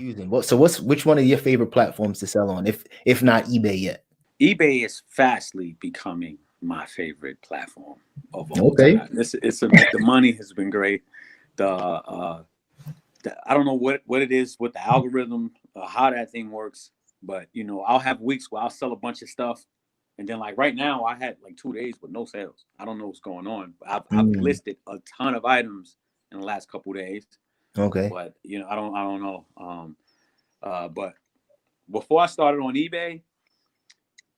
confusing. Which one of your favorite platforms to sell on, if not eBay yet? eBay is fastly becoming my favorite platform of all Okay. time. The money has been great. I don't know what it is with the algorithm, how that thing works, but I'll have weeks where I'll sell a bunch of stuff, and then like right now I had like 2 days with no sales. I don't know what's going on. But I've listed a ton of items in the last couple of days. Okay. But I don't know. But before I started on eBay,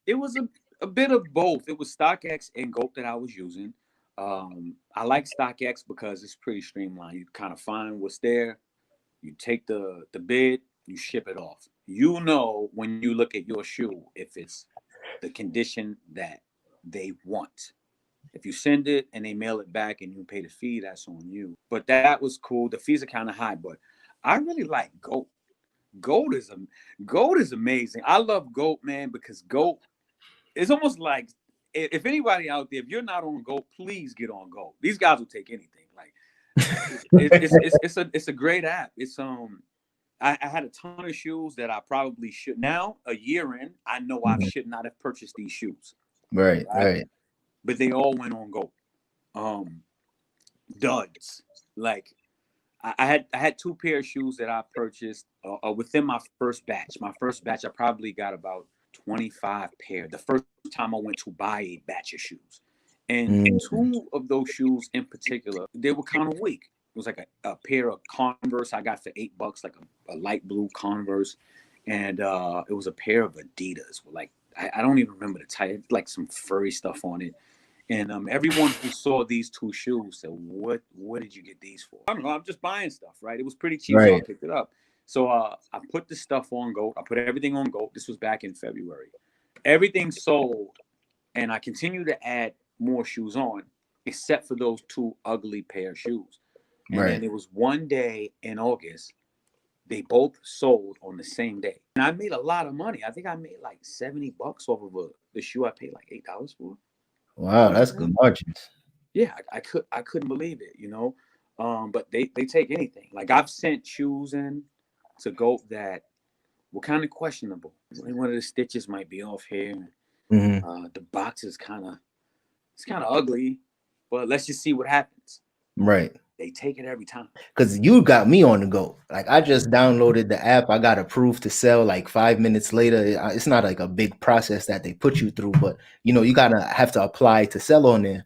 it was a bit of both. It was StockX and Goat that I was using. I like StockX because it's pretty streamlined. You kind of find what's there. You take the bid, you ship it off. When you look at your shoe, if it's the condition that they want. If you send it and they mail it back and you pay the fee, that's on you. But that was cool. The fees are kind of high, but I really like Goat. Goat is amazing. I love Goat, man, because Goat is almost like, if anybody out there, if you're not on Goat, please get on Goat. These guys will take anything. Like it's a great app. I had a ton of shoes that I probably should. Now, a year in, I know I should not have purchased these shoes. Right. But they all went on Goat. Duds. Like I had 2 pair of shoes that I purchased within my first batch. My first batch, I probably got about 25 pair. The first time I went to buy a batch of shoes. And 2 of those shoes in particular, they were kind of weak. It was like a pair of Converse I got for $8, like a light blue Converse. And it was a pair of Adidas. Like, I don't even remember the type, like some furry stuff on it. And everyone who saw these 2 shoes said, what did you get these for? I don't know. I'm just buying stuff, right? It was pretty cheap, so I picked it up. So I put the stuff on Goat. I put everything on Goat. This was back in February. Everything sold, and I continue to add more shoes on, except for those 2 ugly pair of shoes. And then it was one day in August, they both sold on the same day. And I made a lot of money. I think I made like $70 off of the shoe I paid like $8 for. Wow, that's good margins. Yeah, I couldn't believe it, But they take anything. Like, I've sent shoes in to Goat that were kind of questionable. One of the stitches might be off here. The box is kind of ugly, but let's just see what happens. Right. They take it every time. Because you got me on the go. Like, I just downloaded the app. I got approved to sell like 5 minutes later. It's not like a big process that they put you through, but you gotta have to apply to sell on there.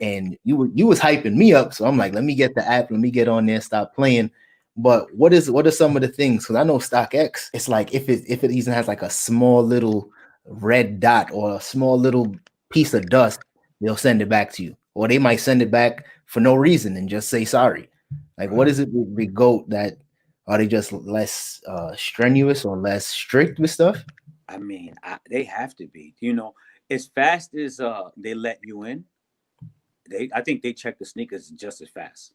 And you was hyping me up, so I'm like, let me get the app. Let me get on there. Stop playing. But what are some of the things? Because I know StockX, it's like if it even has like a small little red dot or a small little piece of dust, they'll send it back to you, or they might send it back for no reason and just say sorry. Like, what is it with Goat? That are they just less strenuous or less strict with stuff? I mean, they have to be. As fast as they let you in, I think they check the sneakers just as fast.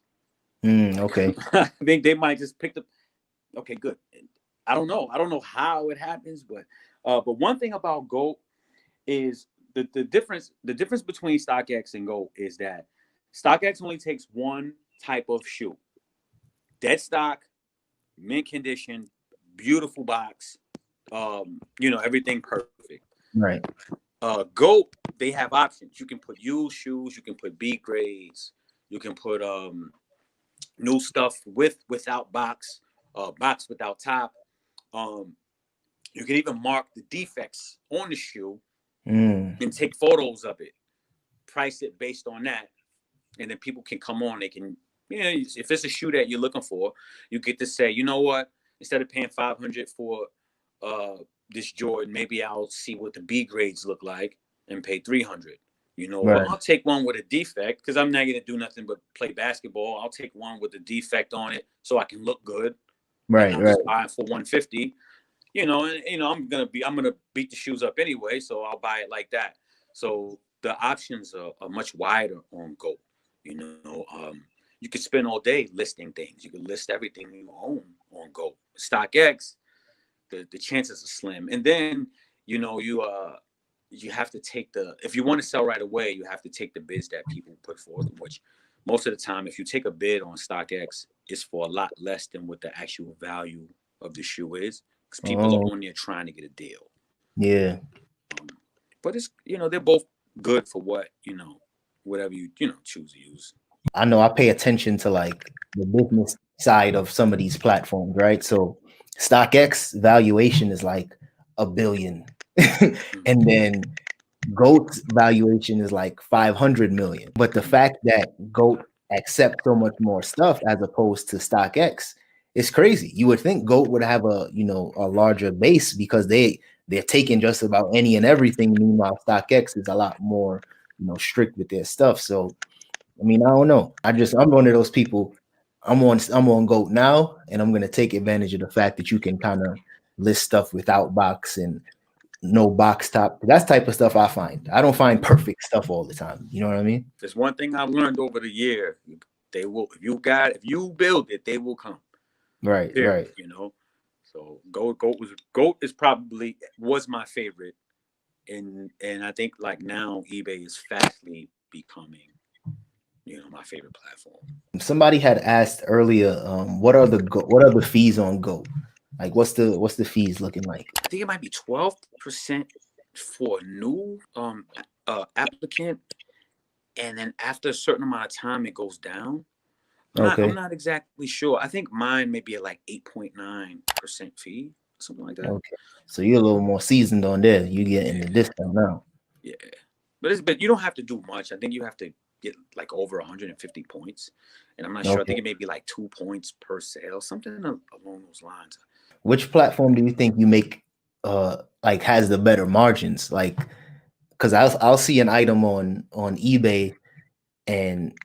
Okay. I think they might just pick the. Okay, good. I don't know how it happens, but one thing about Goat is the difference between StockX and Goat is that StockX only takes one type of shoe. Dead stock, mint condition, beautiful box, everything perfect. Right. Goat, they have options. You can put used shoes, you can put B grades, you can put new stuff without box, box without top. You can even mark the defects on the shoe and take photos of it, price it based on that, and then people can come on. They can, if it's a shoe that you're looking for, you get to say, you know what? Instead of paying $500 for this Jordan, maybe I'll see what the B grades look like and pay $300. Or I'll take one with a defect because I'm not going to do nothing but play basketball. I'll take one with a defect on it so I can look good. Right. And I'll just buy it for $150. I'm gonna beat the shoes up anyway, so I'll buy it like that. So the options are much wider on Goat. You could spend all day listing things. You could list everything you own on Goat. StockX, the chances are slim. And then you have to take if you want to sell right away, you have to take the bids that people put forth, which most of the time, if you take a bid on StockX, it's for a lot less than what the actual value of the shoe is, because people Oh, are on there trying to get a deal. yeah. But it's, they're both good for what, whatever you choose to use. I know I pay attention to like the business side of some of these platforms, right? So StockX valuation is like a billion. And then GOAT's valuation is like 500 million. But the fact that GOAT accepts so much more stuff as opposed to StockX is crazy. You would think GOAT would have a larger base because they're taking just about any and everything. Meanwhile, StockX is a lot more, strict with their stuff. So I mean, I don't know. I'm one of those people. I'm on GOAT now, and I'm gonna take advantage of the fact that you can kind of list stuff without box and no box top. That's the type of stuff I find. I don't find perfect stuff all the time. You know what I mean? There's one thing I've learned over the year. They will, if you build it, they will come. Right, Period, right. So GOAT is probably was my favorite. And I think like now eBay is fastly becoming, my favorite platform. Somebody had asked earlier, what are the fees on GOAT? Like, what's the fees looking like? I think it might be 12% for a new applicant, and then after a certain amount of time, it goes down. I'm Okay. not exactly sure. I think mine may be at like 8.9% fee, something like that. Okay. So you're a little more seasoned on there. You getting the discount now. Yeah, but you don't have to do much. I think you have to get like over 150 points, and I'm not sure. I Okay. think it may be like 2 points per sale, something along those lines. Which platform do you think you make like has the better margins? Like, because I'll see an item on eBay and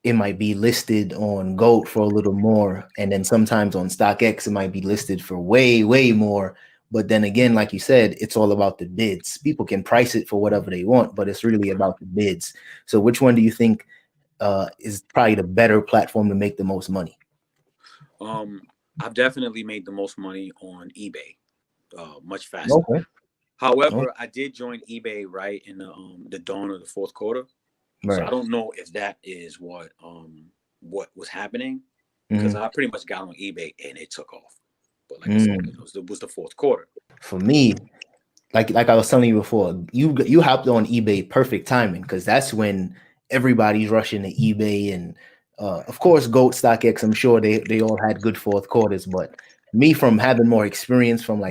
it might be listed on GOAT for a little more, and then sometimes on StockX it might be listed for way, way more. But then again, like you said, it's all about the bids. People can price it for whatever they want, but it's really about the bids. So which one do you think is probably the better platform to make the most money? I've definitely made the most money on eBay, much faster. Okay. However, I did join eBay right in the dawn of the fourth quarter, so I Right. don't know if that is what was happening, because I pretty much got on eBay and it took off. But like I said, it was the fourth quarter. For me, like I was telling you before, you hopped on eBay perfect timing because that's when everybody's rushing to eBay and of course GOAT StockX. I'm sure they all had good fourth quarters, but me from having more experience from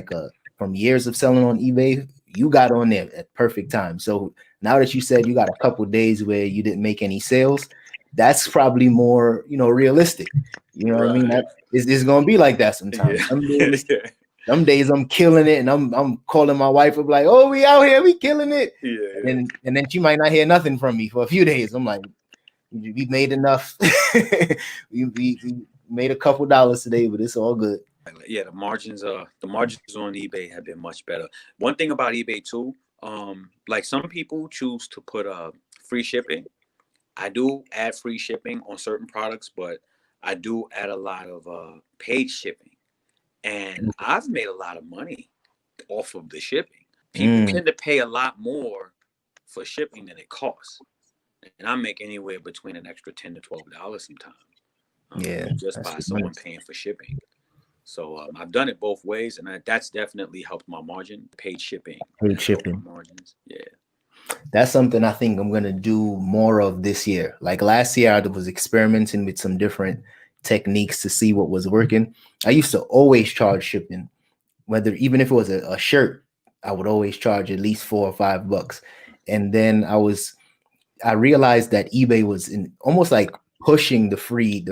years of selling on eBay, you got on there at perfect time. So now that you said you got a couple days where you didn't make any sales, that's probably more realistic. You know what I mean? Right. That is going to be like that sometimes. Yeah. Some days I'm killing it, and I'm calling my wife up like, "Oh, we out here, we killing it," Yeah. and then she might not hear nothing from me for a few days. I'm like, "We made enough. we made a couple dollars today, but it's all good." Yeah, the margins on eBay have been much better. One thing about eBay too, like some people choose to put free shipping. I do add free shipping on certain products, but I do add a lot of paid shipping, and I've made a lot of money off of the shipping. People tend to pay a lot more for shipping than it costs, and I make anywhere between an extra $10 to $12 sometimes. Yeah, just by someone paying for shipping. So I've done it both ways, and that's definitely helped my margin. Paid shipping. Margins. Yeah. That's something I think I'm gonna do more of this year. Like last year, I was experimenting with some different techniques to see what was working. I used to always charge shipping, even if it was a shirt, I would always charge at least $4 or $5. And then I realized that eBay was almost like pushing the free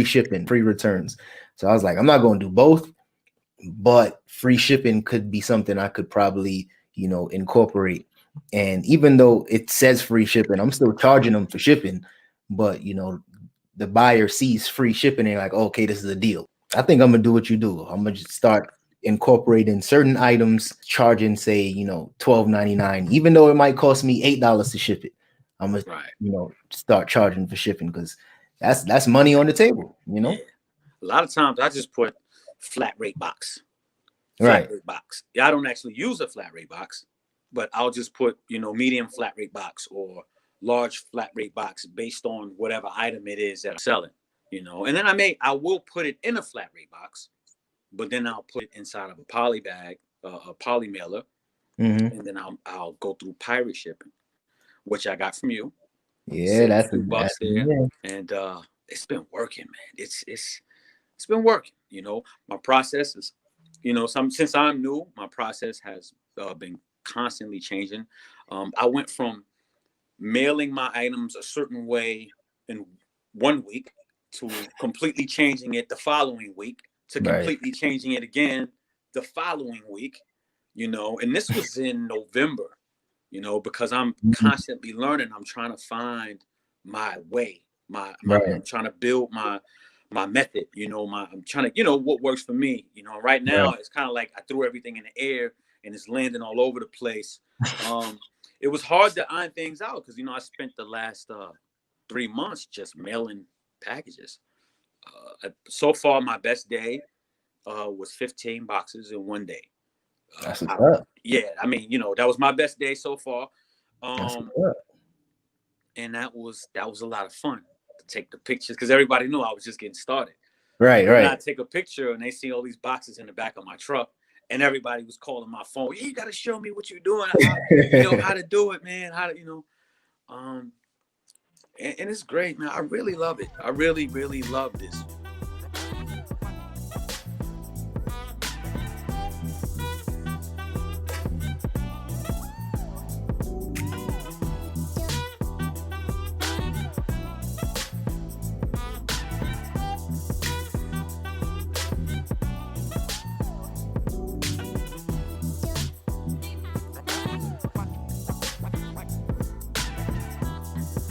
shipping, free returns. So I was like, I'm not going to do both, but free shipping could be something I could probably, incorporate. And even though it says free shipping, I'm still charging them for shipping, but the buyer sees free shipping and like, okay, this is a deal. I think I'm gonna do what you do. I'm gonna just start incorporating certain items, charging, say, $12.99, even though it might cost me $8 to ship it. I'm gonna, start charging for shipping because that's money on the table. Yeah. A lot of times I just put flat rate box. Right. Rate box. Yeah, I don't actually use a flat rate box, but I'll just put, medium flat rate box or large flat rate box based on whatever item it is that I'm selling, and then I will put it in a flat rate box but then I'll put it inside of a poly bag, a poly mailer, Mm-hmm. and then I'll go through pirate shipping, which I got from you. Yeah, Save a that's few bucks there, yeah. and it's been working, man. It's been working. You know, my process is, you know, since I'm new, my process has been constantly changing. I went from mailing my items a certain way in 1 week to completely changing it the following week to Right. completely changing it again the following week, you know, and this was in November, you know, because I'm Mhm. constantly learning. I'm trying to find my way, Right. I'm trying to build my method, you know, I'm trying to, you know, what works for me, you know. Right now Right. it's kind of like I threw everything in the air and it's landing all over the place. It was hard to iron things out because, you know, I spent the last 3 months just mailing packages. So far, my best day was 15 boxes in one day. That's what's up. Yeah, I mean, you know, that was my best day so far. That's Um, what's up. and that was a lot of fun to take the pictures because everybody knew I was just getting started. Right. And then Right. I take a picture and they see all these boxes in the back of my truck, and everybody was calling my phone. Yeah, you got to show me what you're doing. How, you know, how to do it, man. How to, you know, and it's great, man. I really love it. I really, really love this.